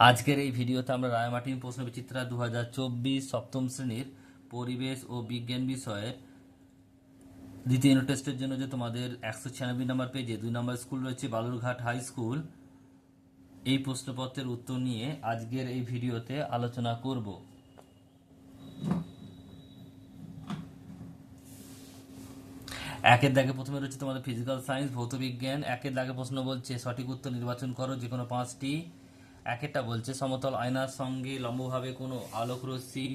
আজকের এই ভিডিওতে আমরা রায়মার্টিন প্রশ্নবিচিত্রা 2024 সপ্তম শ্রেণীর পরিবেশ ও বিজ্ঞান বিষয়ের দ্বিতীয় ইউনিট টেস্টের জন্য যে তোমাদের 196 নম্বর পেজে 2 নম্বর স্কুল রয়েছে বালুরঘাট হাই স্কুল, এই প্রশ্নপত্রের উত্তর নিয়ে আজকের এই ভিডিওতে আলোচনা করব। একের দাগে প্রথমে রয়েছে তোমাদের ফিজিক্যাল সায়েন্স ভৌত বিজ্ঞান। একের দাগে প্রশ্ন বলছে সঠিক উত্তর নির্বাচন করো যে কোনো 5টি। একেরটা বলছে সমতল আয়নার সঙ্গে লম্বভাবে কোনো আলোক রশ্মি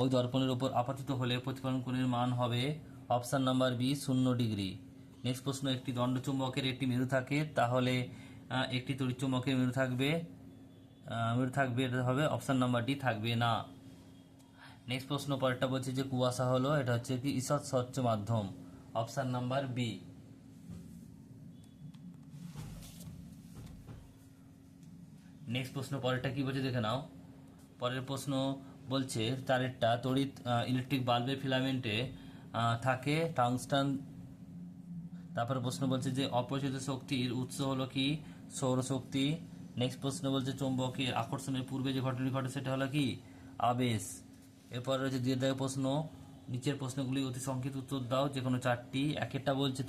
ওই দর্পণের উপর আপতিত হলে প্রতিফলন কোণের মান হবে option number B 0 degree. Next প্রশ্ন, একটি দণ্ডচুম্বকের একটি মেরু থাকে, তাহলে একটি তড়িৎচুম্বকের মেরু থাকবে এটা হবে অপশান নাম্বার ডি, থাকবে না। নেক্সট প্রশ্ন পরেরটা বলছে যে কুয়াশা হলো, এটা হচ্ছে কি ঈষৎ স্বচ্ছ মাধ্যম, অপশান নাম্বার বি। নেক্সট প্রশ্ন পরেরটা কি বলছে দেখে নাও। পরের প্রশ্ন বলছে তারেরটা তড়িৎ ইলেকট্রিক বাল্বের ফিলামেন্টে থাকে টাংস্টান। তারপরে প্রশ্ন বলছে যে অপরিচিত শক্তির উৎস হলো কি সৌরশক্তি। নেক্সট প্রশ্ন বলছে চৌম্বকের আকর্ষণের পূর্বে যে ঘটনাটি ঘটে সেটা হলো কি আবেশ। এরপর রয়েছে দুই দাগের প্রশ্ন, নিচের প্রশ্নগুলি অতি সংক্ষিপ্ত উত্তর দাও যে কোনো 4টি। একেরটা বলছে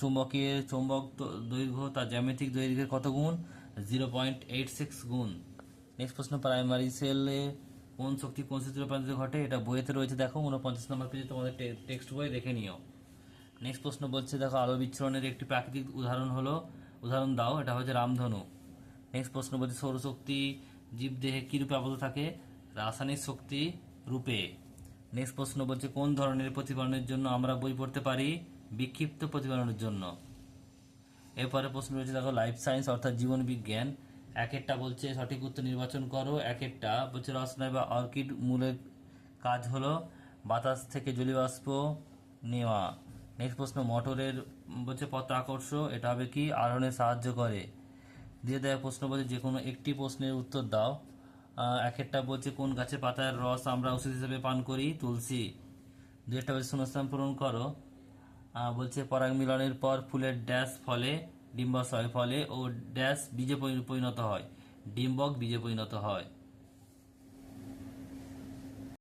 চুম্বকের চৌম্বক দৈর্ঘ্য তার জ্যামিতিক দৈর্ঘ্যের কত গুণ, 0.86 গুণ। নেক্সট প্রশ্ন, প্রাইমারি সেলে কোন শক্তি কোন সূত্রে রূপান্তরিত ঘটে, এটা বইয়েতে রয়েছে, দেখো 49 নম্বর পেজে তোমাদের টেক্সট বই দেখে নিও। নেক্সট প্রশ্ন বলছে দেখো আলো বিচ্ছুরণের একটি প্রাকৃতিক উদাহরণ দাও, এটা হচ্ছে রামধনু। নেক্সট প্রশ্ন বলছে সৌরশক্তি জীবদেহে কী রূপে আবদ্ধ থাকে, রাসায়নিক শক্তি রূপে। নেক্সট প্রশ্ন বলছে কোন ধরনের প্রতিফলনের জন্য আমরা বই পড়তে পারি, বিক্ষিপ্ত প্রতিফলনের জন্য। এরপরে প্রশ্ন রয়েছে দেখো লাইফ সায়েন্স অর্থাৎ জীবন বিজ্ঞান। একেরটা বলছে সঠিক উত্তর নির্বাচন করো। একেরটা বলছে রসনায় বা অর্কিড মূলের কাজ হলো বাতাস থেকে জলীয়বাষ্প নেওয়া। নেক্সট প্রশ্ন, মোটরের বলছে পথ আকর্ষ, এটা হবে কি আরোহণে সাহায্য করে। দিয়ে দেওয়া প্রশ্ন বলছে যে কোনো একটি প্রশ্নের উত্তর দাও। একেরটা বলছে কোন গাছের পাতার রস আমরা ওষুধ হিসেবে পান করি, তুলসী। দুইটা বলছে শূন্যস্থান পূরণ করো। বলছে পরাগ মিলনের পর ফুলের ড্যাশ ফলে ডিম্বাশয় ফলে ও ড্যাশ বীজে পরিণত হয়, ডিম্বক বীজে পরিণত হয়।